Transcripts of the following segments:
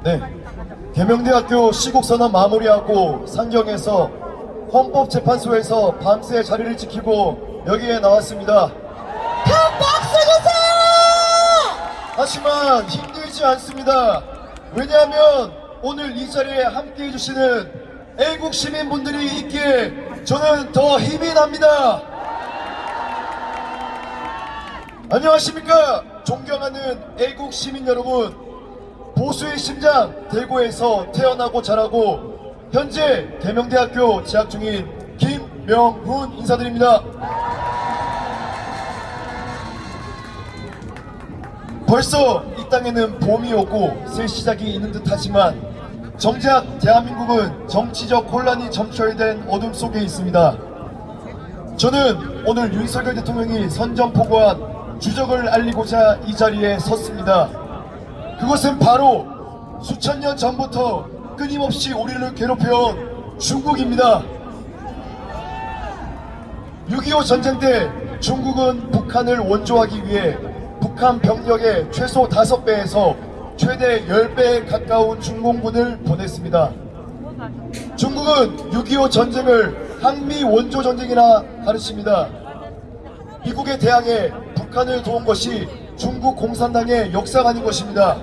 네, 계명대학교 시국선언 마무리하고 상경에서 헌법재판소에서 밤새 자리를 지키고 여기에 나왔습니다. 큰 박수 주세요! 하지만 힘들지 않습니다. 왜냐하면 오늘 이 자리에 함께 해주시는 애국 시민분들이 있기에 저는 더 힘이 납니다. 안녕하십니까? 존경하는 애국 시민 여러분, 보수의 심장 대구에서 태어나고 자라고 현재 계명대학교 재학 중인 김명훈 인사드립니다. 벌써 이 땅에는 봄이 오고 새 시작이 있는 듯 하지만 정작 대한민국은 정치적 혼란이 점철된 어둠 속에 있습니다. 저는 오늘 윤석열 대통령이 선전포고한 주적을 알리고자 이 자리에 섰습니다. 그것은 바로 수천 년 전부터 끊임없이 우리를 괴롭혀온 중국입니다. 6.25 전쟁 때 중국은 북한을 원조하기 위해 북한 병력의 최소 5배에서 최대 10배에 가까운 중공군을 보냈습니다. 중국은 6.25 전쟁을 한미 원조 전쟁이라 가르칩니다. 미국에 대항해 북한을 도운 것이 중국 공산당의 역사가 아닌 것입니다.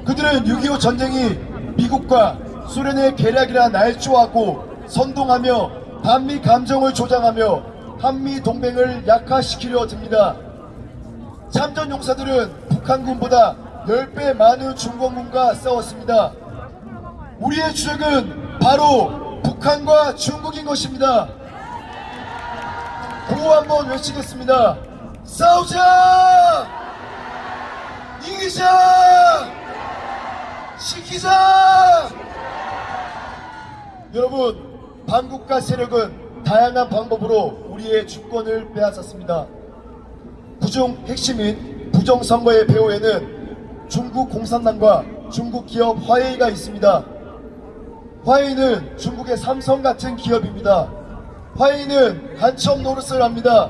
그들은 6.25 전쟁이 미국과 소련의 계략이라 날조하고 선동하며 반미 감정을 조장하며 한미 동맹을 약화시키려 듭니다. 참전 용사들은 북한군보다 10배 많은 중공군과 싸웠습니다. 우리의 주적은 바로 북한과 중국인 것입니다. 구호 한번 외치겠습니다. 싸우자! 이기자! 시키자! 여러분, 반국가 세력은 다양한 방법으로 우리의 주권을 빼앗았습니다. 그중 핵심인 부정선거의 배후에는 중국 공산당과 중국 기업 화웨이가 있습니다. 화웨이는 중국의 삼성 같은 기업입니다. 화웨이는 간첩 노릇을 합니다.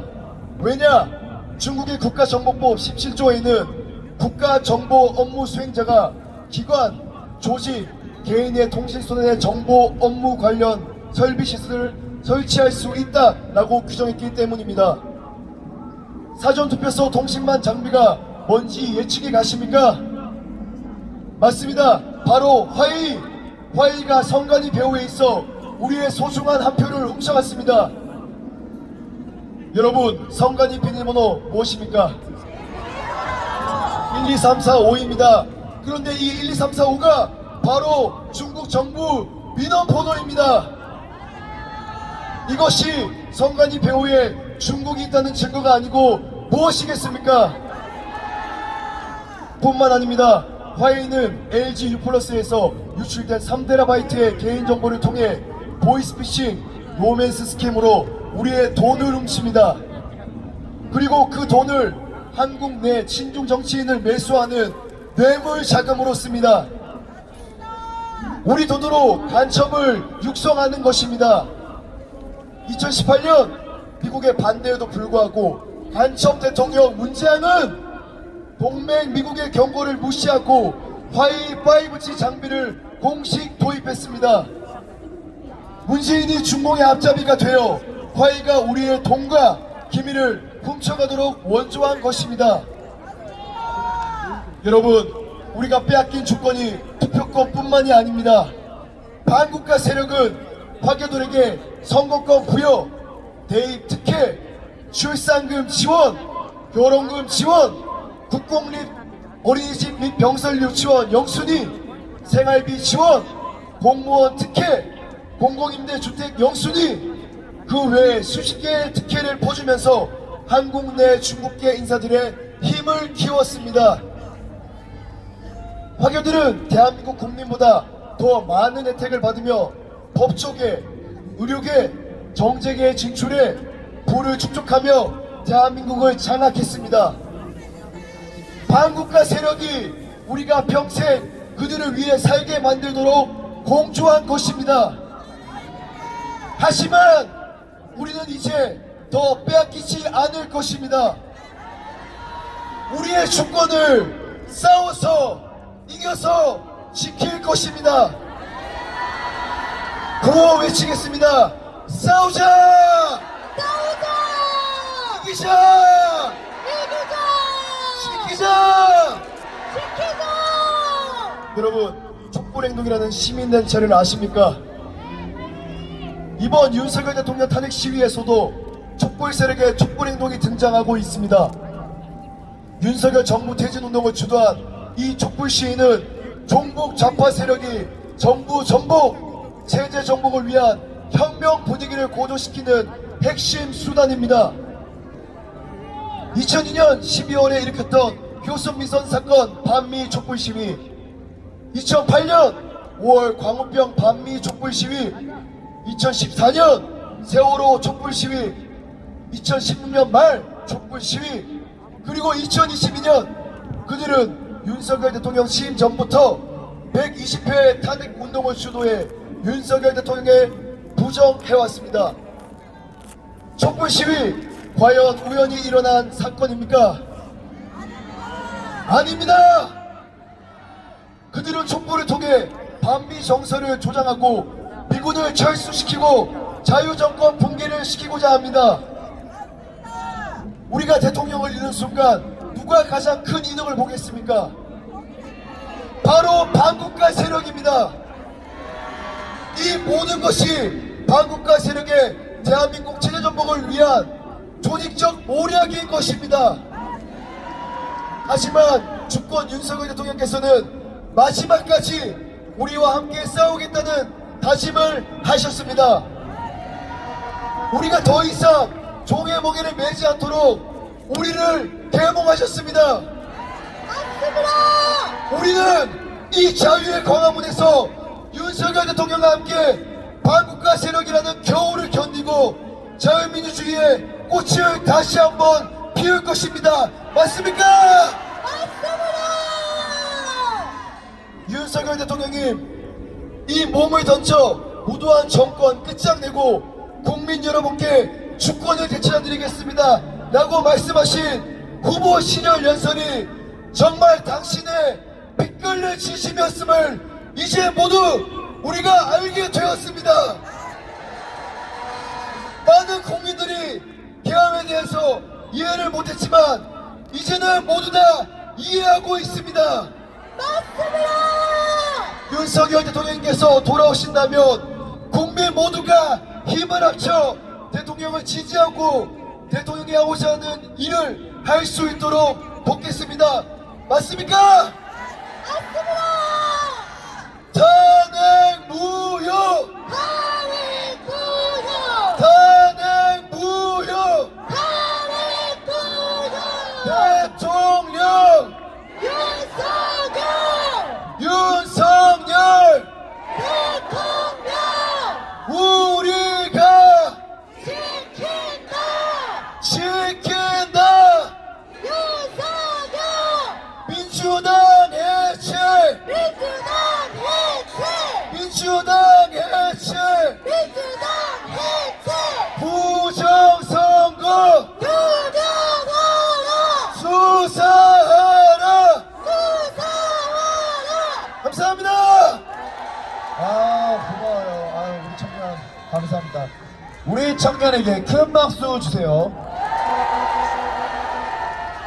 왜냐? 중국의 국가정보법 17조에는 국가정보 업무 수행자가 기관, 조직, 개인의 통신선의 정보 업무 관련 설비 시설을 설치할 수 있다라고 규정했기 때문입니다. 사전투표소 통신망 장비가 뭔지 예측이 가십니까? 맞습니다. 바로 화웨이! 화웨이가 선관위 배후에 있어 우리의 소중한 한 표를 훔쳐갔습니다. 여러분, 선관위 비밀번호 무엇입니까? 1, 2, 3, 4, 5입니다. 그런데 이 1, 2, 3, 4, 5가 바로 중국 정부 민원번호입니다. 이것이 선관위 배후에 중국이 있다는 증거가 아니고 무엇이겠습니까? 뿐만 아닙니다. 화웨이는 LG U+에서 유출된 3TB의 개인정보를 통해 보이스피싱, 로맨스 스캠으로 우리의 돈을 훔칩니다. 그리고 그 돈을 한국 내 친중 정치인을 매수하는 뇌물 자금으로 씁니다. 우리 돈으로 간첩을 육성하는 것입니다. 2018년 미국의 반대에도 불구하고 간첩 대통령 문재인은 동맹 미국의 경고를 무시하고 화웨이 5G 장비를 공식 도입했습니다. 문재인이 중공의 앞잡이가 되어 화웨이가 우리의 돈과 기밀을 훔쳐가도록 원조한 것입니다. 여러분, 우리가 빼앗긴 주권이 투표권뿐만이 아닙니다. 반국가 세력은 화교들에게 선거권 부여, 대입 특혜, 출산금 지원, 결혼금 지원, 국공립 어린이집 및 병설 유치원 영순위, 생활비 지원, 공무원 특혜, 공공임대주택 영순위, 그 외에 수십 개의 특혜를 퍼주면서 한국 내 중국계 인사들의 힘을 키웠습니다. 화교들은 대한민국 국민보다 더 많은 혜택을 받으며 법조계, 의료계, 정재계 진출해 부를 축적하며 대한민국을 장악했습니다. 반국가 세력이 우리가 평생 그들을 위해 살게 만들도록 공조한 것입니다. 하지만 우리는 이제 더 빼앗기지 않을 것입니다. 우리의 주권을 싸워서 이겨서 지킬 것입니다. 구호 외치겠습니다. 싸우자! 싸우자! 이기자! 이기자! 지키자! 지키자! 여러분, 촛불행동이라는 시민단체를 아십니까? 이번 윤석열 대통령 탄핵 시위에서도 촛불 세력의 촛불행동이 등장하고 있습니다. 윤석열 정부 퇴진운동을 주도한 이 촛불 시위는 종북 좌파 세력이 정부 전복, 체제 정복을 위한 혁명 분위기를 고조시키는 핵심 수단입니다. 2002년 12월에 일으켰던 효순미선 사건 반미 촛불 시위, 2008년 5월 광우병 반미 촛불 시위, 2014년 세월호 촛불 시위, 2016년 말 촛불 시위, 그리고 2022년 그들은 윤석열 대통령 취임 전부터 120회 탄핵 운동을 주도해 윤석열 대통령에 부정해왔습니다. 촛불 시위 과연 우연히 일어난 사건입니까? 아닙니다. 그들은 촛불을 통해 반미 정서를 조장하고 미군을 철수시키고 자유정권 붕괴를 시키고자 합니다. 우리가 대통령을 잃는 순간 누가 가장 큰 이득을 보겠습니까? 바로 반국가 세력입니다. 이 모든 것이 반국가 세력의 대한민국 체제전복을 위한 조직적 모략인 것입니다. 하지만 주권 윤석열 대통령께서는 마지막까지 우리와 함께 싸우겠다는 다짐을 하셨습니다. 우리가 더 이상 종의 몽에를 매지 않도록 우리를 계몽하셨습니다. 맞습니다! 우리는 이 자유의 광화문에서 윤석열 대통령과 함께 반국가 세력이라는 겨울을 견디고 자유민주주의의 꽃을 다시 한번 피울 것입니다. 맞습니까? 맞습니다! 윤석열 대통령님, 이 몸을 던져 무도한 정권 끝장내고 국민 여러분께 주권을 되찾아드리겠습니다 라고 말씀하신 후보 시절 연설이 정말 당신의 핏끓는 진심이었음을 이제 모두 우리가 알게 되었습니다. 많은 국민들이 개함에 대해서 이해를 못했지만 이제는 모두 다 이해하고 있습니다. 맞습니다! 윤석열 대통령께서 돌아오신다면 국민 모두가 힘을 합쳐 대통령을 지지하고 대통령이 하고자 하는 일을 할 수 있도록 돕겠습니다. 맞습니까? 맞습니다! 탄핵 무효! 탄핵 무효! 탄핵 무효! 탄핵 무효! 대통령 윤석열! 윤석열 대통령! 우리가 지킨다! 지킨다! 윤석열! 민주당 해체! 민주당 해체! 민주당 해체! 민주당 해체! 부정선거 유명하라! 수사하라! 수사하라! 감사합니다. 고마워요. 우리 청년 감사합니다. 우리 청년에게 큰 박수 주세요.